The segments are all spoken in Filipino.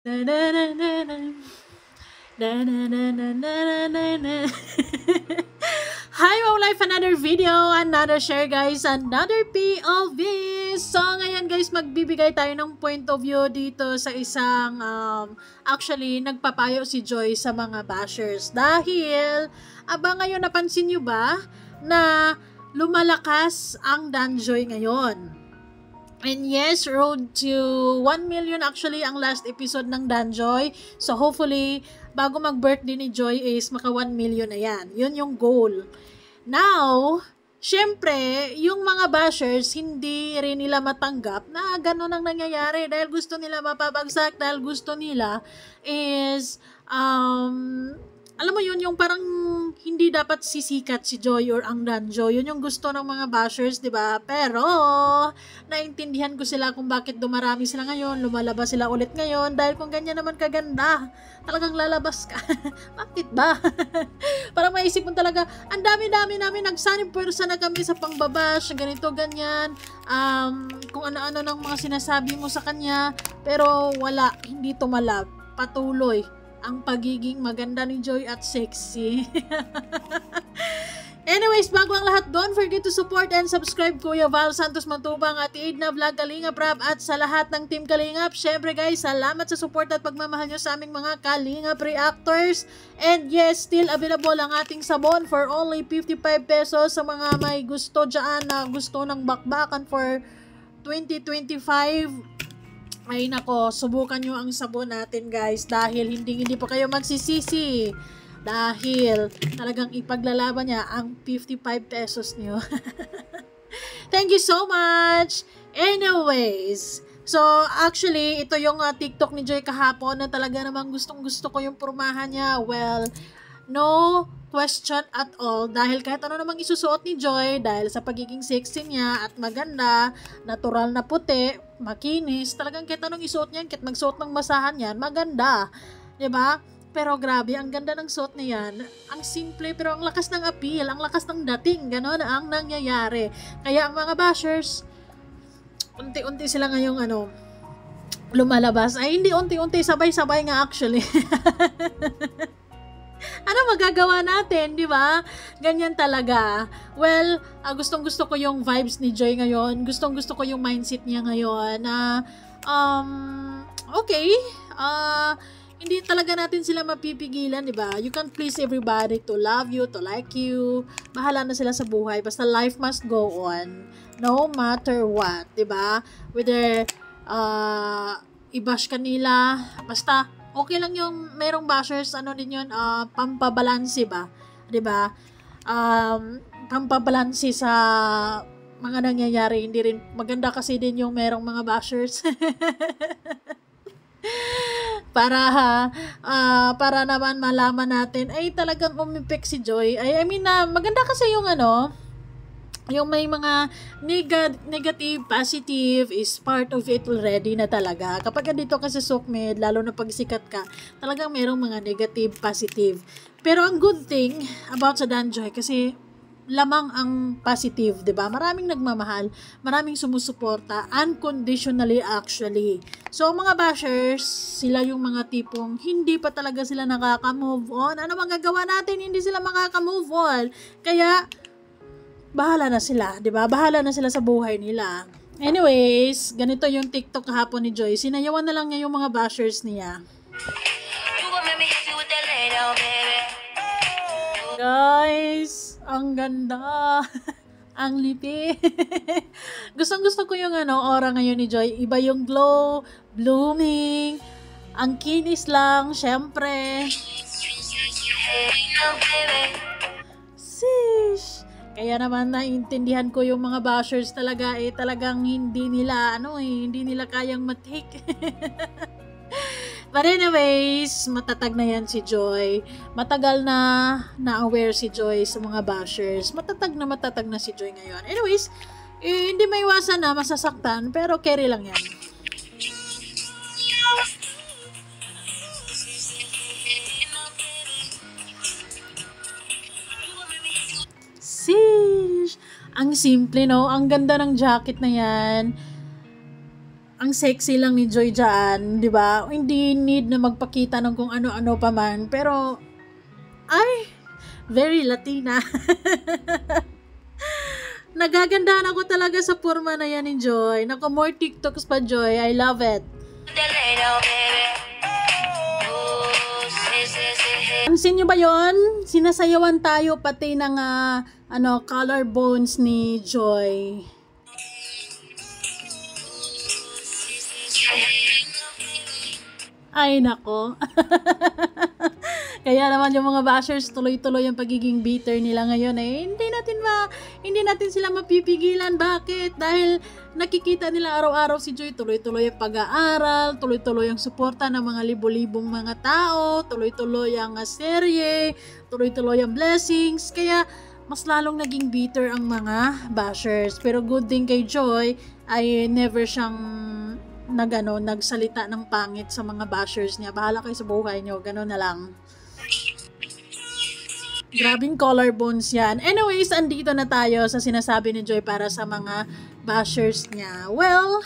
Na na na na na. Na na na na na na na. Hi, Wow Life! Another video, another share guys, another POV! So, ngayon guys, magbibigay tayo ng point of view dito sa isang, actually, nagpapayo si Joy sa mga bashers. Dahil, ngayon napansin nyo ba na lumalakas ang Danjoy ngayon? And yes, road to 1 million actually ang last episode ng Danjoy. So hopefully, bago mag-birthday ni Joy is maka 1 million na yan. Yun yung goal. Now, syempre, yung mga bashers, hindi rin nila matanggap na ganun ang nangyayari dahil gusto nila mapabagsak, dahil gusto nila is, alam mo yun, yung parang hindi dapat sisikat si Joy or ang Danjo. Yun yung gusto ng mga bashers, di ba? Pero, naintindihan ko sila kung bakit dumarami sila ngayon, lumalabas sila ulit ngayon, dahil kung ganyan naman kaganda, talagang lalabas ka. Bakit ba? Parang maisip mo talaga, ang dami-dami namin, nagsanib pwersa na kami sa pangbabash, ganito, ganyan, kung ano-ano ng mga sinasabi mo sa kanya, pero wala, hindi tumalab, patuloy ang pagiging maganda ni Joy at sexy. Anyways, bago ang lahat, don't forget to support and subscribe Kuya Val Santos Matubang at Edna Vlog Kalingap Rap at sa lahat ng Team Kalingap. Syempre guys, salamat sa support at pagmamahal nyo sa aming mga Kalingap reactors. And yes, still available ang ating sabon for only 55 pesos sa mga may gusto dyan na gusto ng bakbakan for 2025. Ay nako, subukan nyo ang sabon natin guys dahil hindi pa kayo magsisisi dahil talagang ipaglalaban niya ang 55 pesos nyo. Thank you so much! Anyways, so actually ito yung TikTok ni Joy kahapon na talaga namang gustong gusto ko yung pormahan niya. Well, no question at all dahil kahit ano namang isusuot ni Joy dahil sa pagiging sexy niya at maganda, natural na puti, makinis, talagang kahit anong isuot niyan, kahit magsuot ng masahan yan, maganda. 'Di ba? Pero grabe, ang ganda ng suot niyan. Ang simple pero ang lakas ng appeal, ang lakas ng dating, gano'n ang nangyayari. Kaya ang mga bashers, unti-unti sila ngayong lumalabas. Ay hindi unti-unti, sabay-sabay nga actually. Ano magagawa natin, di ba? Ganyan talaga. Well, gustong-gusto ko yung vibes ni Joy ngayon. Gustong-gusto ko yung mindset niya ngayon na, okay, hindi talaga natin sila mapipigilan, di ba? You can't please everybody to love you, to like you. Bahala na sila sa buhay. Basta life must go on. No matter what, di ba? Whether, i-bash ka nila, basta, okay lang yung merong bashers, din yun, pampabalansi ba? 'Di ba? Pampabalansi sa mga nangyayari, hindi rin maganda kasi din yung merong mga bashers. Para naman malaman natin ay talagang umipik si Joy. I mean, maganda kasi yung may mga negative, positive is part of it already na talaga. Kapag dito ka sa Sukmed, lalo na pag sikat ka, talagang merong mga negative, positive. Pero ang good thing about sa Danjoy, kasi lamang ang positive, 'di ba? Maraming nagmamahal, maraming sumusuporta unconditionally actually. So mga bashers, sila yung mga tipong hindi pa talaga sila nakaka-move on. Ano magagawa natin? Hindi sila makaka-move on. Kaya bahala na sila, 'di ba? Bahala na sila sa buhay nila. Anyways, ganito yung TikTok kahapon ni Joy. Sinayawan na lang niya yung mga bashers niya. Guys, ang ganda. Ang lipi. Gustong-gusto ko yung aura ngayon ni Joy. Iba yung glow, blooming, ang kinis lang, syempre. Sheesh. Kaya naman naiintindihan ko yung mga bashers talaga talagang hindi nila hindi nila kayang matake. But anyways, matatag na yan si Joy. Matagal na-aware si Joy sa mga bashers. Matatag na si Joy ngayon. Anyways, hindi maiwasan na masasaktan pero carry lang yan. Sheesh! Ang simple, no? Ang ganda ng jacket na yan. ang sexy lang ni Joy dyan, di ba? Hindi need na magpakita ng kung ano-ano pa man. Pero, ay, very Latina. Nagagandahan ako talaga sa forma na yan ni Joy. Naku, more TikToks pa, Joy. I love it. Pansin nyo ba yon? Sinasayawan tayo pati ng collarbones ni Joy. Ay, nako. Kaya naman yung mga bashers tuloy-tuloy ang pagiging bitter nila ngayon hindi natin sila mapipigilan. Bakit? Dahil nakikita nila araw-araw si Joy, tuloy-tuloy ang pag-aaral, tuloy-tuloy ang suporta ng mga libo-libong mga tao, tuloy-tuloy ang serye, tuloy-tuloy ang blessings. Kaya mas lalong naging bitter ang mga bashers. Pero good thing kay Joy ay never siyang nagsalita ng pangit sa mga bashers niya. Bahala kayo sa buhay niyo, gano'n na lang. Grabing collarbones yan. Anyways, andito na tayo sa sinasabi ni Joy para sa mga bashers niya. Well,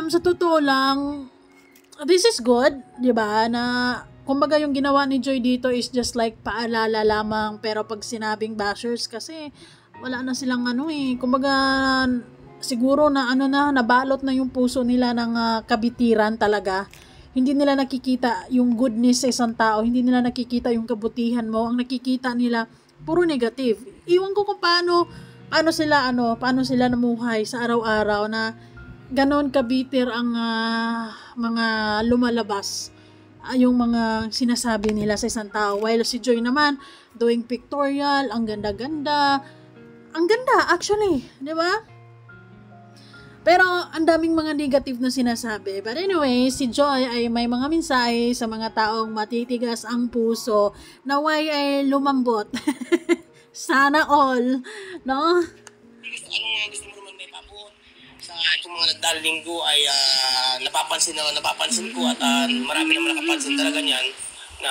sa totoo lang, this is good, di ba? Na, kumbaga yung ginawa ni Joy dito is just like paalala lamang. Pero pag sinabing bashers, kasi wala na silang kumbaga, siguro na nabalot na yung puso nila ng kabitiran talaga. Hindi nila nakikita yung goodness sa isang tao, hindi nila nakikita yung kabutihan mo. Ang nakikita nila puro negative. Iwan ko kung paano sila namuhay sa araw-araw na ganon kabitir ang mga lumalabas, yung mga sinasabi nila sa isang tao. While si Joy naman doing pictorial, ang ganda-ganda. Ang ganda actually, 'di ba? Pero, ang daming mga negative na sinasabi. But anyway, si Joy ay may mga mensahe sa mga taong matitigas ang puso, naway ay lumambot. Sana all, no? Gusto mo naman may papot. Sa itong mga nagdalinggo ay napapansin ko at marami naman nakapansin talaga niyan na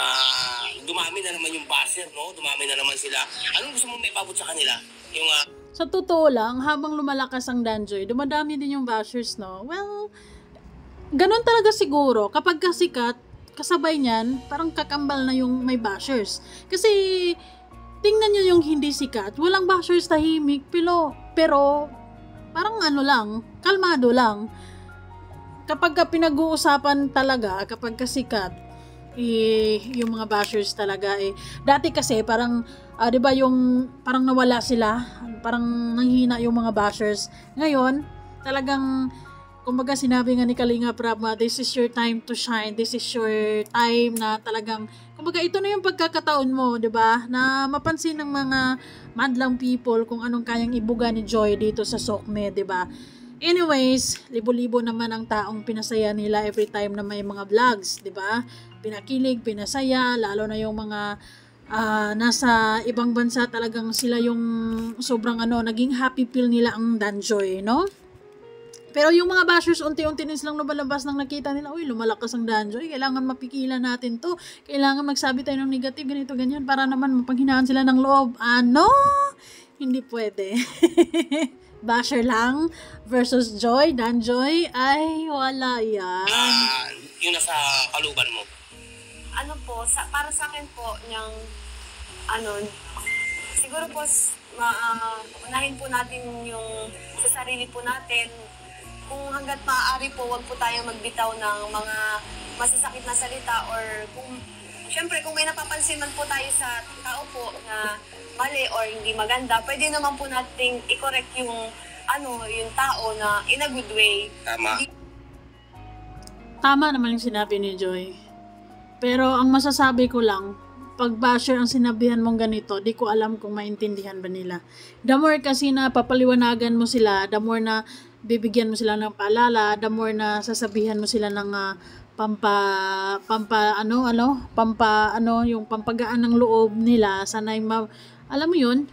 dumami na naman yung basher, no? Dumami na naman sila. Anong gusto mo may papot sa kanila? Yung sa totoo lang, habang lumalakas ang Danjoy, dumadami din yung bashers, no? Well, ganun talaga siguro. Kapag kasikat, kasabay niyan, parang kakambal na yung may bashers. Kasi, tingnan nyo yung hindi sikat. Walang bashers, tahimik, pero parang lang, kalmado lang. Kapag pinag-uusapan talaga, kapag kasikat, yung mga bashers talaga dati kasi parang 'di ba yung parang nawala sila, parang nanghina yung mga bashers. Ngayon talagang kumbaga sinabi nga ni Kalinga Prab, this is your time to shine, this is your time na talagang kumbaga ito na yung pagkakataon mo, 'di ba, na mapansin ng mga madlang people kung anong kayang ibuga ni Joy dito sa Sokme, 'di ba? Anyways, libo-libo naman ang taong pinasaya nila every time na may mga vlogs, 'di ba? Pinakilig, pinasaya, lalo na yung mga nasa ibang bansa, talagang sila yung sobrang naging happy feel nila ang Danjoy, no? Pero yung mga bashers, unti-unti din silang lumalabas nang nakita nila, uy, lumalakas ang Danjoy, kailangan mapigilan natin to, kailangan magsabi tayo ng negative, ganito, ganyan, para naman mapanghinaan sila ng loob. Hindi pwede. Basher lang versus Joy, Danjoy, ay wala yan. Yung nasa kaluban mo. Para sa akin po, siguro po, unahin po natin yung sa sarili po natin. Kung hanggat maaari po, wag po tayo magbitaw ng mga masasakit na salita, or syempre, kung may napapansin man po tayo sa tao po na mali or hindi maganda, pwede naman po nating i-correct yung tao na in a good way. Tama naman yung sinabi ni Joy. Pero ang masasabi ko lang, pag basher ang sinabihan mong ganito, di ko alam kung maintindihan ba nila. The more kasi na papaliwanagan mo sila, the more na bibigyan mo sila ng paalala, the more na sasabihan mo sila ng yung pampagaan ng loob nila, sanay alam mo yun,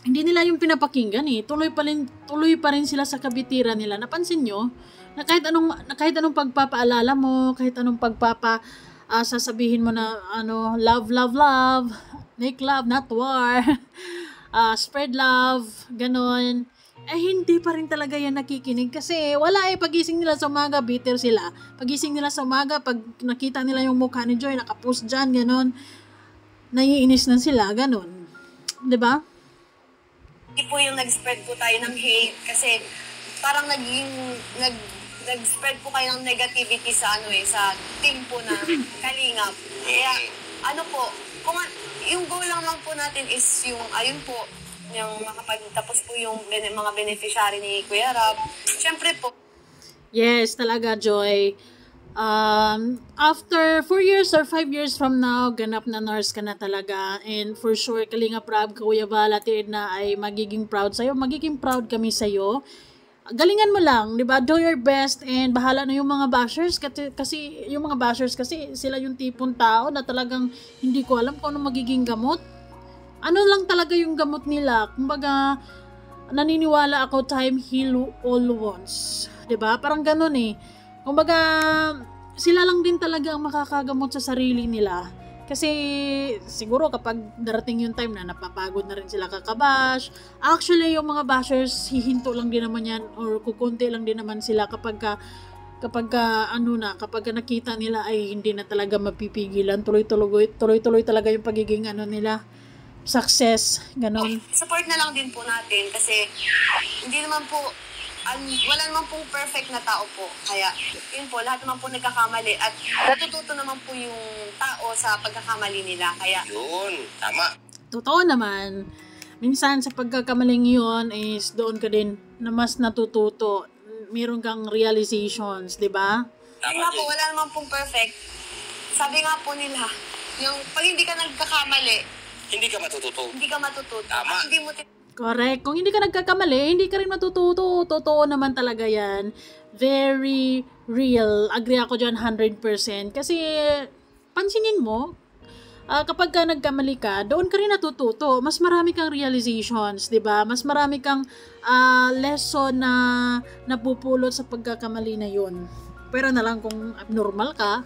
hindi nila yung pinapakinggan tuloy pa rin sila sa kabitiran nila. Napansin nyo na kahit anong pagpapaalala mo, kahit anong sasabihin mo na love, make love, not war, spread love, ganon, hindi pa rin talaga yan nakikinig kasi wala pagising nila sa umaga, bitter sila. Pagising nila sa umaga, pag nakita nila yung mukha ni Joy, nakapost dyan, ganon, naiinis na sila, ganon. 'Di ba? Hindi po yung nag-spread po tayo ng hate kasi parang nag-spread po kayo ng negativity sa sa team po na Kalingap. Kaya kung yung goal lang po natin is yung ayun po, yung makapagtapos po yung mga beneficiary ni Kuya Rab. Siyempre po. Yes, talaga, Joy. After 4 years or 5 years from now, ganap na nurse ka na talaga. And for sure, Kalingap Rab, Kuya Val, Ate Edna ay magiging proud sa'yo. Magiging proud kami sa'yo. Galingan mo lang, di ba? Do your best and bahala na yung mga bashers kasi yung mga bashers kasi sila yung tipong tao na talagang hindi ko alam kung ano magiging gamot. Ano lang talaga yung gamot nila? Kumbaga, naniniwala ako time heal all once. 'Di ba? Parang ganoon eh. Kumbaga, sila lang din talaga ang makakagamot sa sarili nila. Kasi siguro kapag darating yung time na napapagod na rin sila kakabash, actually yung mga bashers hihinto lang din naman yan or kukunti lang din naman sila kapag nakita nila ay hindi na talaga mapipigilan, tuloy-tuloy talaga yung pagiging nila, success, ganon. Support na lang din po natin kasi hindi naman po wala naman pong perfect na tao po. Kaya, yun po, lahat naman po nagkakamali at natututo naman po yung tao sa pagkakamali nila. Kaya, yun, tama. Totoo naman. Minsan sa pagkakamaling yun is doon ka din na mas natututo. Meron kang realizations, di ba? Hindi nga po, wala naman pong perfect. Sabi nga po nila, yung pag hindi ka nagkakamali, hindi ka matututo. Hindi ka matututo. Tama. At hindi mo Correct. Kung hindi ka nagkakamali, hindi ka rin matututo. Totoo naman talaga yan. Very real. Agree ako dyan 100%. Kasi, pansinin mo, kapag ka nagkamali ka, doon ka rin natututo. Mas marami kang realizations, di ba? Mas marami kang lesson na napupulot sa pagkakamali na yun. Pero na lang kung abnormal ka,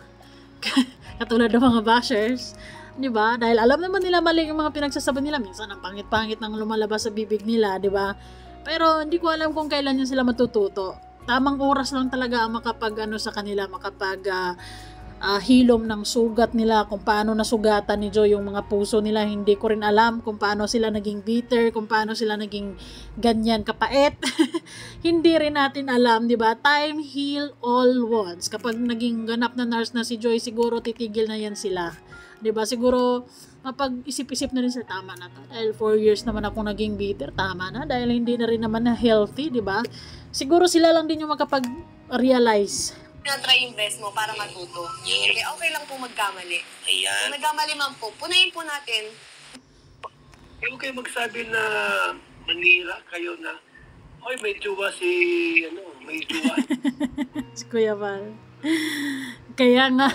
katulad ng mga bashers, di ba? Dahil alam naman nila mali yung mga pinagsasabi nila. Minsan ang pangit-pangit nang lumalabas sa bibig nila, di ba? Pero hindi ko alam kung kailan yun sila matututo. Tamang oras lang talaga ang sa kanila, hilom ng sugat nila, kung paano nasugatan ni Joy yung mga puso nila. Hindi ko rin alam kung paano sila naging bitter, kung paano sila naging ganyan kapait. Hindi rin natin alam, di ba? Time heal all once. Kapag naging ganap na nurse na si Joy, siguro titigil na yan sila. 'Di ba? Siguro mapag-isip-isip na rin sa tama na to. Dahil 4 years naman ako naging bitter, tama na. Dahil hindi na rin naman na healthy, 'di ba? Siguro sila lang din yung makapag-realize. try yung best mo para matuto. Kaya okay lang po magkamali. Ayan. Kung nagkamali man po, punayin po natin. Huwag kayo magsabi na manira kayo na, oy, may jowa may jowa. Si Kuya Val. Kaya nga.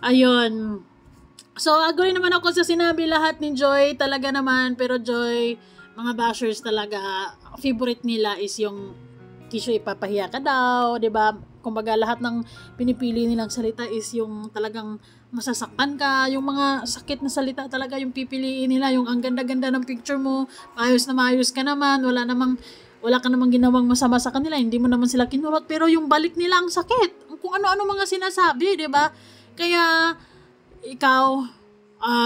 Ayun. So, agree naman ako sa sinabi lahat ni Joy. Talaga naman. Pero Joy, mga bashers talaga, favorite nila is yung Kisho, ipapahiya ka daw, 'di ba? Kumbaga lahat ng pinipili nilang salita is yung talagang masasaktan ka, yung mga sakit na salita talaga yung pipiliin nila, yung ang ganda-ganda ng picture mo, maayos ka naman, wala ka namang ginawang masama sa kanila, hindi mo naman sila kinurot, pero yung balik nila ang sakit. Kung ano-ano mga sinasabi, 'di ba? Kaya ikaw,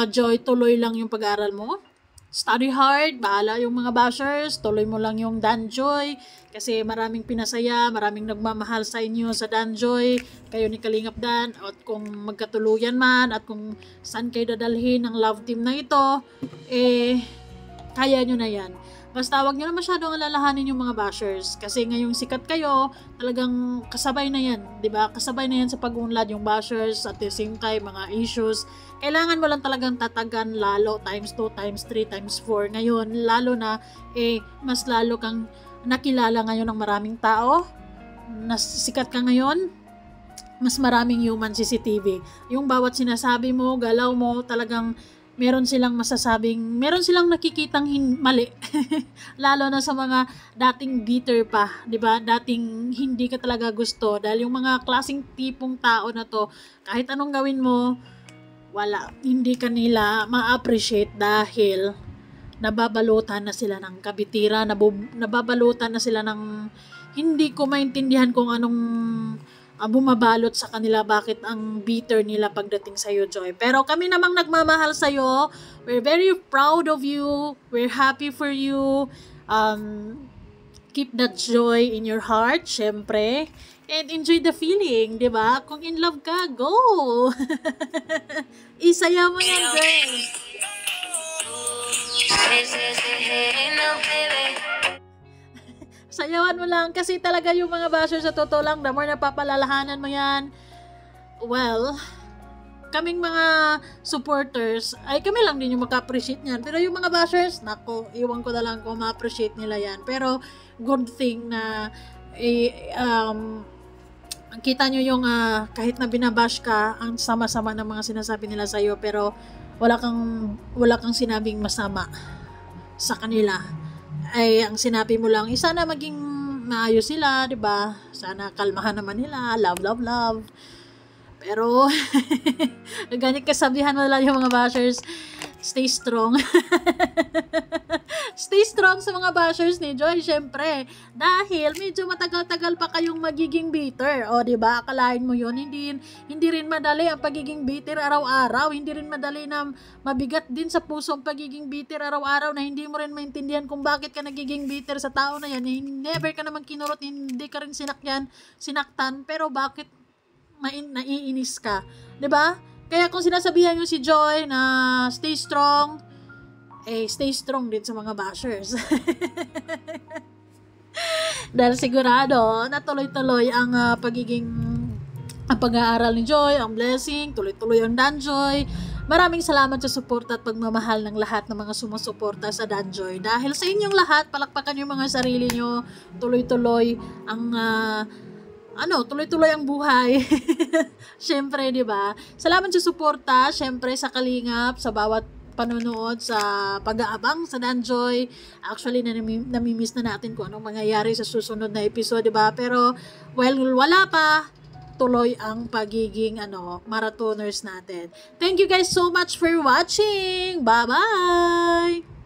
Joy, tuloy lang yung pag-aaral mo. Study hard, bahala yung mga bashers, tuloy mo lang yung Danjoy, kasi maraming pinasaya, maraming nagmamahal sa inyo sa Danjoy, kayo ni Kalingap Dan, at kung magkatuluyan man, at kung saan kayo dadalhin ang love team na ito, kaya nyo na yan. Basta wag nyo na masyadong alalahanin yung mga bashers, kasi ngayong sikat kayo, talagang kasabay na yan, 'di ba? Kasabay na yan sa pag-unlad yung bashers, at the same time mga issues. Kailangan mo lang talagang tatagan lalo, times 2, times 3, times 4. Ngayon, lalo na, mas lalo kang nakilala ngayon ng maraming tao, sikat ka ngayon, mas maraming human CCTV. Yung bawat sinasabi mo, galaw mo, talagang meron silang nakikitang mali. Lalo na sa mga dating bitter pa, 'di ba? Dating hindi ka talaga gusto dahil yung mga klaseng tipong tao na to, kahit anong gawin mo, wala, hindi ka nila ma-appreciate dahil nababalutan na sila ng kabitira, nababalutan na sila ng hindi ko maintindihan kung anong bumabalot sa kanila, bakit ang bitter nila pagdating sa iyo, Joy. Pero kami namang nagmamahal sa iyo. We're very proud of you. We're happy for you. Keep that joy in your heart, syempre. And enjoy the feeling, di ba? Kung in love ka, go! Isaya mo yan, girl. Sayawan mo lang kasi talaga yung mga bashers sa totoo lang, the more napapalalahanan mo yan, well, kaming mga supporters, ay kami lang din yung maka-appreciate niyan. Pero yung mga bashers, nako, iwan ko na lang kung ma-appreciate nila yan. Pero good thing na kita nyo yung kahit na binabash ka, ang sama-sama ng mga sinasabi nila sa'yo, pero wala kang sinabing masama sa kanila. Ay ang sinabi mo lang, sana maging maayos sila, 'di ba? Sana kalmahan naman nila, love. Pero ganyan kasabihan mo lang yung mga bashers, stay strong. Stay strong sa mga bashers ni Joy, syempre. Dahil medyo matagal-tagal pa kayong magiging bitter. O, 'di ba? Akalain mo 'yon, hindi rin madali ang pagiging bitter araw-araw. Hindi rin madali na mabigat din sa puso ang pagiging bitter araw-araw na hindi mo rin maintindihan kung bakit ka nagiging bitter sa tao na 'yan. Never ka naman kinurot, hindi ka rin sinaktan, pero bakit naiinis ka? 'Di ba? Kaya kung sinasabihan yung si Joy na stay strong, stay strong din sa mga bashers. Dahil sigurado na tuloy-tuloy ang pag-aaral ni Joy, ang blessing, tuloy-tuloy ang Danjoy. Maraming salamat sa suporta at pagmamahal ng lahat ng mga sumusuporta sa Danjoy. Dahil sa inyong lahat, palakpakan yung mga sarili nyo, tuloy-tuloy ang tuloy-tuloy ang buhay. Syempre, 'di ba? Salamat sa suporta, syempre sa kalingap, sa bawat panonood, sa pag-aabang sa Danjoy. Actually, namimiss na natin kung anong mangyayari sa susunod na episode, 'di ba? Pero wala pa, tuloy ang pagiging marathoners natin. Thank you guys so much for watching. Bye-bye.